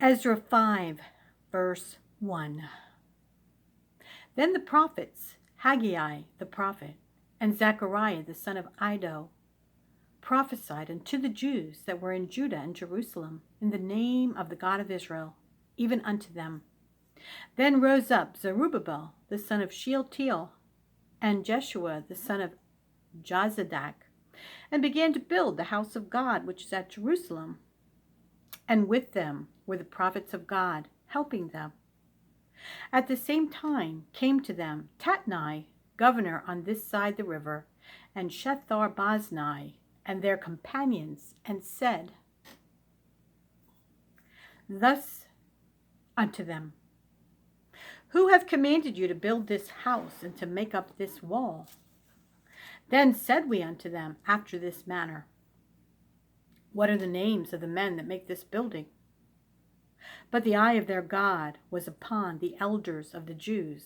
Ezra 5, verse 1. Then the prophets, Haggai the prophet, and Zechariah the son of Iddo, prophesied unto the Jews that were in Judah and Jerusalem in the name of the God of Israel, even unto them. Then rose up Zerubbabel the son of Shealtiel, and Jeshua the son of Jozadak, and began to build the house of God which is at Jerusalem. And with them were the prophets of God, helping them. At the same time came to them Tatnai, governor on this side the river, and Shethar-boznai, and their companions, and said thus unto them, Who hath commanded you to build this house, and to make up this wall? Then said we unto them after this manner, What are the names of the men that make this building? But the eye of their God was upon the elders of the Jews,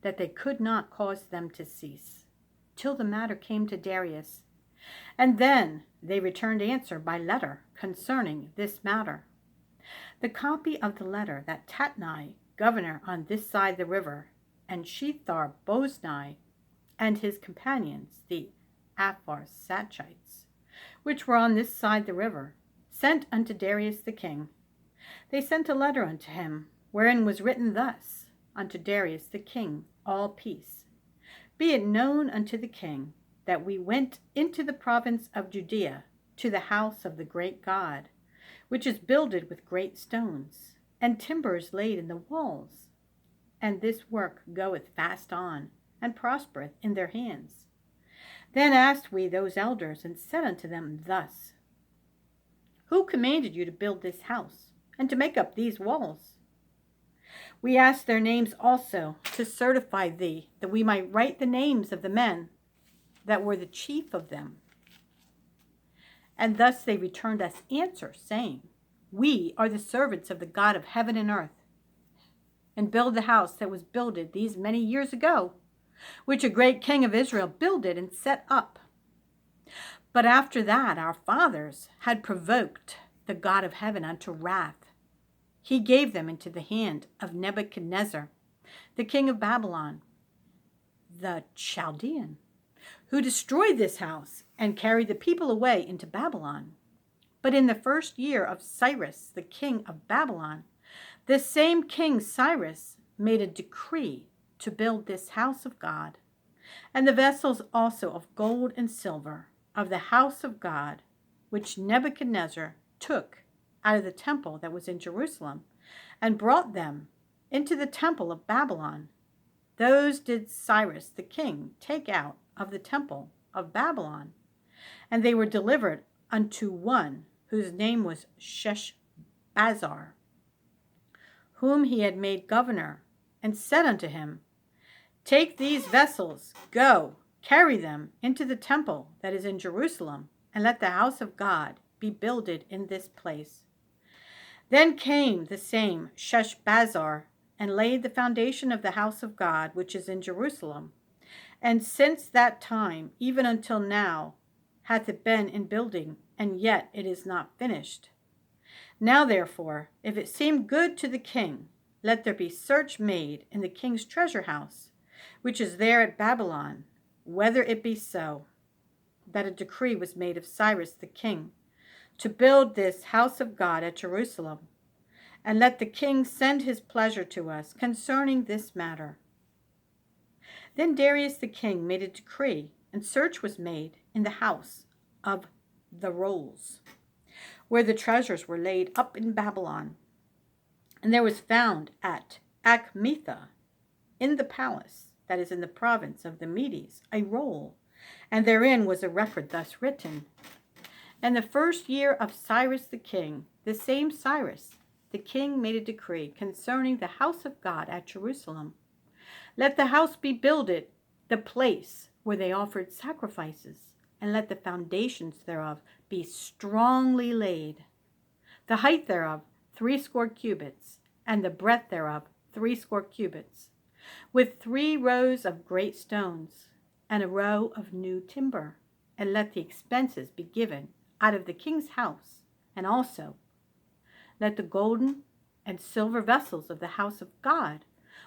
that they could not cause them to cease, till the matter came to Darius. And then they returned answer by letter concerning this matter. The copy of the letter that Tatnai, governor on this side the river, and Shethar-boznai, and his companions, the Apharsachites, which were on this side the river, sent unto Darius the king. They sent a letter unto him, wherein was written thus, Unto Darius the king, all peace. Be it known unto the king, that we went into the province of Judea, to the house of the great God, which is builded with great stones, and timber is laid in the walls. And this work goeth fast on, and prospereth in their hands. Then asked we those elders, and said unto them thus, Who commanded you to build this house, and to make up these walls? We asked their names also, to certify thee, that we might write the names of the men that were the chief of them. And thus they returned us answer, saying, We are the servants of the God of heaven and earth, and build the house that was builded these many years ago, which a great king of Israel builded and set up. But after that our fathers had provoked the God of heaven unto wrath. He gave them into the hand of Nebuchadnezzar, the king of Babylon, the Chaldean, who destroyed this house and carried the people away into Babylon. But in the first year of Cyrus, the king of Babylon, the same king Cyrus made a decree to build this house of God, and the vessels also of gold and silver of the house of God, which Nebuchadnezzar took out of the temple that was in Jerusalem, and brought them into the temple of Babylon. Those did Cyrus the king take out of the temple of Babylon, and they were delivered unto one whose name was Sheshbazzar, whom he had made governor, and said unto him, Take these vessels, go, carry them into the temple that is in Jerusalem, and let the house of God be builded in this place. Then came the same Sheshbazzar, and laid the foundation of the house of God, which is in Jerusalem. And since that time, even until now, hath it been in building, and yet it is not finished. Now therefore, if it seem good to the king, let there be search made in the king's treasure house, which is there at Babylon, whether it be so, that a decree was made of Cyrus the king, to build this house of God at Jerusalem. And let the king send his pleasure to us concerning this matter. Then Darius the king made a decree, and search was made in the house of the rolls, where the treasures were laid up in Babylon. And there was found at Achmetha, in the palace that is in the province of the Medes, a roll, and therein was a record thus written. In the first year of Cyrus the king, the same Cyrus, the king made a decree concerning the house of God at Jerusalem. Let the house be builded, the place where they offered sacrifices, and let the foundations thereof be strongly laid. The height thereof 80 cubits, and the breadth thereof 80 cubits, with 3 rows of great stones, and a row of new timber. And let the expenses be given out of the king's house, and also let the golden and silver vessels of the house of God,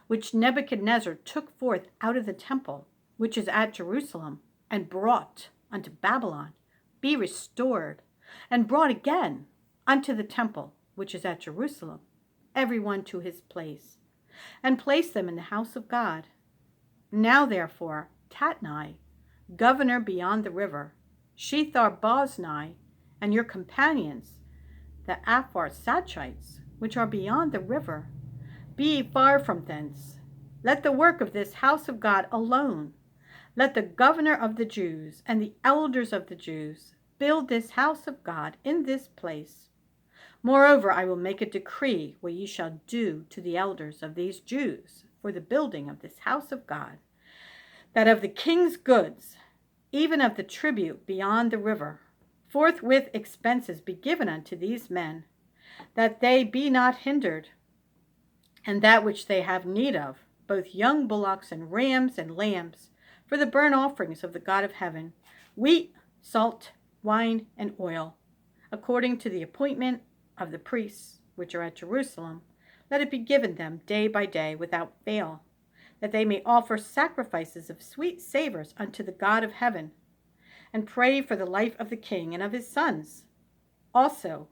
which Nebuchadnezzar took forth out of the temple, which is at Jerusalem, and brought unto Babylon, be restored, and brought again unto the temple, which is at Jerusalem, every one to his place, and place them in the house of God. Now therefore Tatnai, governor beyond the river, Shethar-boznai, and your companions, the Apharsachites, which are beyond the river, be ye far from thence. Let the work of this house of God alone. Let the governor of the Jews and the elders of the Jews build this house of God in this place. Moreover, I will make a decree what ye shall do to the elders of these Jews for the building of this house of God, that of the king's goods, even of the tribute beyond the river, forthwith expenses be given unto these men, that they be not hindered, and that which they have need of, both young bullocks and rams and lambs, for the burnt offerings of the God of heaven, wheat, salt, wine, and oil, according to the appointment of the priests which are at Jerusalem, let it be given them day by day without fail, that they may offer sacrifices of sweet savors unto the God of heaven, and pray for the life of the king and of his sons. Also,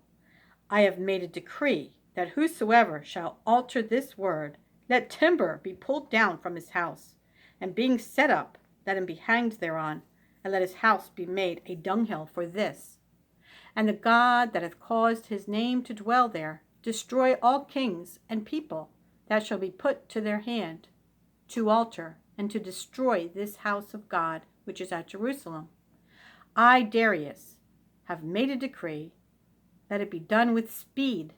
I have made a decree that whosoever shall alter this word, let timber be pulled down from his house, and being set up, let him be hanged thereon, and let his house be made a dunghill for this. And the God that hath caused his name to dwell there, destroy all kings and people that shall be put to their hand, to alter and to destroy this house of God, which is at Jerusalem. I, Darius, have made a decree, that it be done with speed.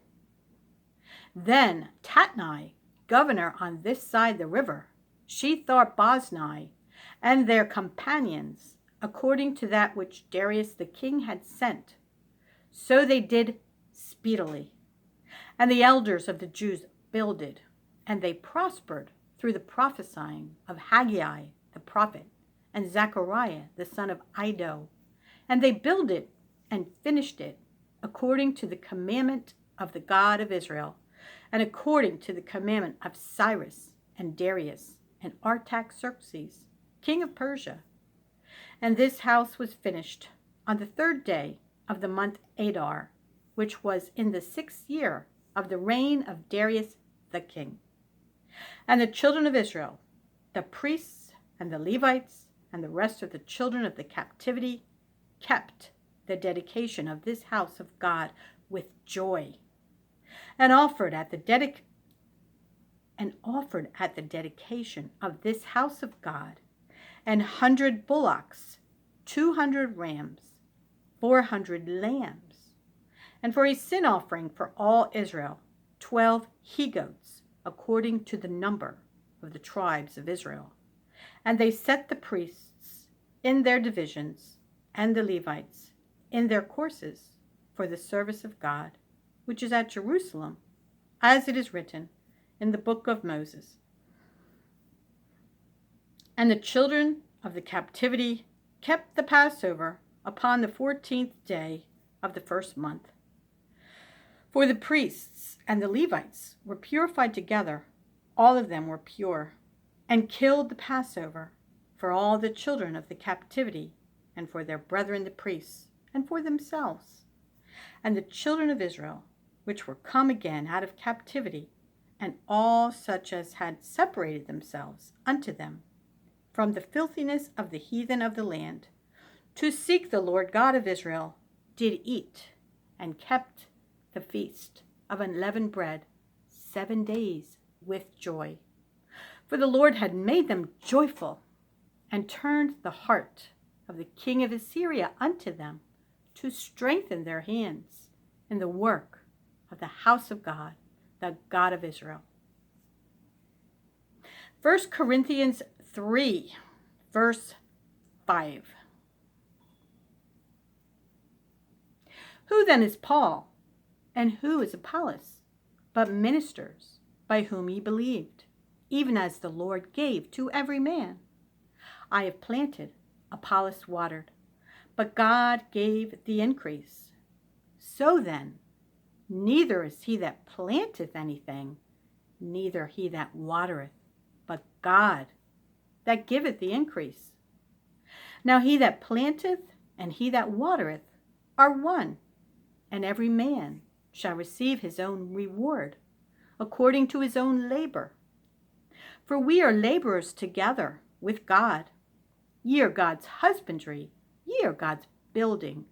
Then Tatnai, governor on this side the river, Shethar-boznai, and their companions, according to that which Darius the king had sent, so they did speedily. And the elders of the Jews builded, and they prospered through the prophesying of Haggai the prophet, and Zechariah the son of Iddo. And they builded and finished it, according to the commandment of the God of Israel, and according to the commandment of Cyrus and Darius and Artaxerxes, king of Persia. And this house was finished on the 3rd day of the month Adar, which was in the 6th year of the reign of Darius the king. And the children of Israel, the priests and the Levites, and the rest of the children of the captivity, kept the dedication of this house of God with joy, and offered at the dedication of this house of God 100 bullocks, 200 rams, 400 lambs, and for a sin offering for all Israel 12 he-goats, according to the number of the tribes of Israel. And they set the priests in their divisions, and the Levites in their courses, for the service of God, which is at Jerusalem, as it is written in the book of Moses. And the children of the captivity kept the Passover upon the 14th day of the 1st month. For the priests and the Levites were purified together, all of them were pure, and killed the Passover for all the children of the captivity, and for their brethren the priests, and for themselves. And the children of Israel, which were come again out of captivity, and all such as had separated themselves unto them from the filthiness of the heathen of the land, to seek the Lord God of Israel, did eat, and kept the feast of unleavened bread 7 days with joy. For the Lord had made them joyful, and turned the heart of the king of Assyria unto them, to strengthen their hands in the work of the house of God, the God of Israel. 1 Corinthians 3, verse 5. Who then is Paul, and who is Apollos, but ministers by whom ye believed, even as the Lord gave to every man? I have planted, Apollos watered, but God gave the increase. So then, neither is he that planteth anything, neither he that watereth, but God that giveth the increase. Now he that planteth and he that watereth are one, and every man shall receive his own reward, according to his own labor. For we are laborers together with God. Ye are God's husbandry, ye are God's building,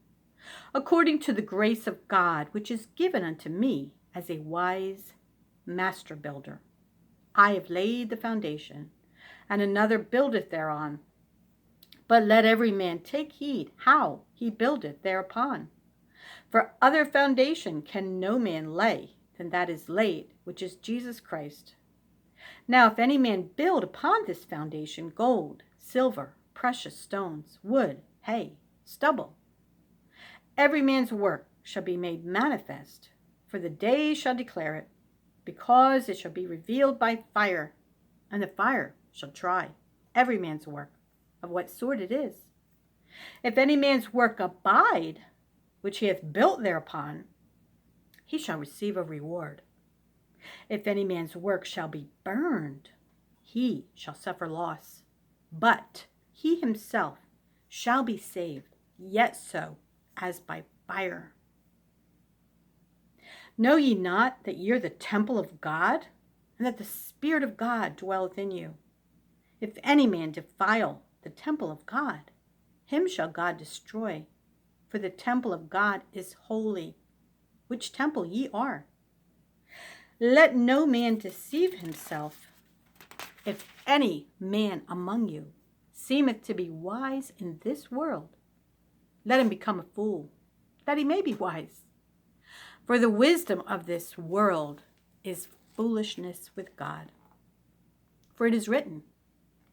according to the grace of God, which is given unto me as a wise master builder. I have laid the foundation, and another buildeth thereon. But let every man take heed how he buildeth thereupon. For other foundation can no man lay than that is laid, which is Jesus Christ. Now if any man build upon this foundation gold, silver, precious stones, wood, hay, stubble, every man's work shall be made manifest, for the day shall declare it, because it shall be revealed by fire, and the fire shall try every man's work, of what sort it is. If any man's work abide, which he hath built thereupon, he shall receive a reward. If any man's work shall be burned, he shall suffer loss, but he himself shall be saved, yet so as by fire. Know ye not that ye are the temple of God, and that the Spirit of God dwelleth in you? If any man defile the temple of God, him shall God destroy. For the temple of God is holy, which temple ye are. Let no man deceive himself. If any man among you seemeth to be wise in this world, let him become a fool, that he may be wise. For the wisdom of this world is foolishness with God. For it is written,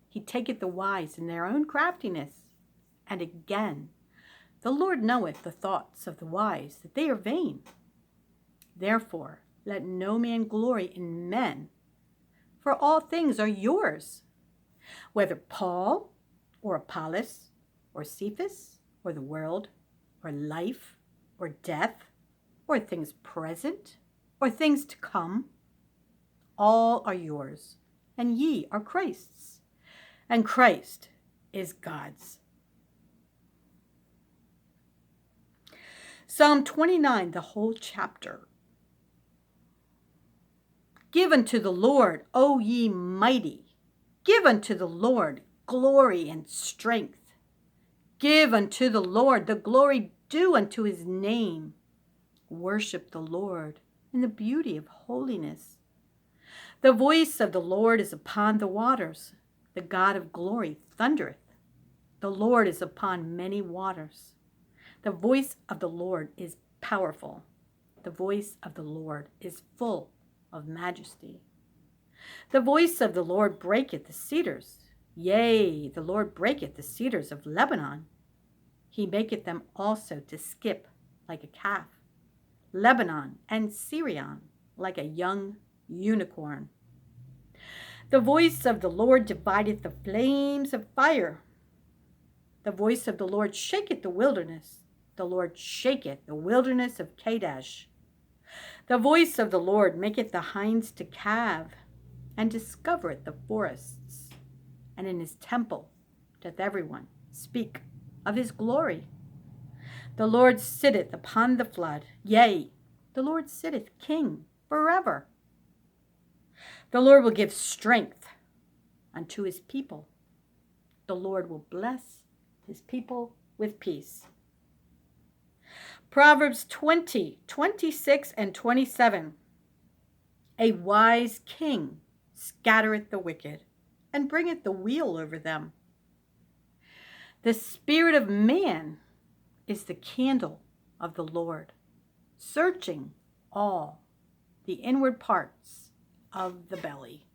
He taketh the wise in their own craftiness. And again, the Lord knoweth the thoughts of the wise, that they are vain. Therefore, let no man glory in men, for all things are yours, whether Paul, or Apollos, or Cephas, or the world, or life, or death, or things present, or things to come. All are yours, and ye are Christ's, and Christ is God's. Psalm 29, the whole chapter. Give unto the Lord, O ye mighty. Give unto the Lord glory and strength. Give unto the Lord the glory due unto his name. Worship the Lord in the beauty of holiness. The voice of the Lord is upon the waters. The God of glory thundereth. The Lord is upon many waters. The voice of the Lord is powerful. The voice of the Lord is full of majesty. The voice of the Lord breaketh the cedars. Yea, the Lord breaketh the cedars of Lebanon. He maketh them also to skip like a calf. Lebanon and Syrian like a young unicorn. The voice of the Lord divideth the flames of fire. The voice of the Lord shaketh the wilderness. The Lord shaketh the wilderness of Kadesh. The voice of the Lord maketh the hinds to calve, and discovereth the forests. And in his temple doth everyone speak of his glory. The Lord sitteth upon the flood. Yea, the Lord sitteth king forever. The Lord will give strength unto his people. The Lord will bless his people with peace. Proverbs 20, 26 and 27. A wise king scattereth the wicked, and bringeth the wheel over them. The spirit of man is the candle of the Lord, searching all the inward parts of the belly.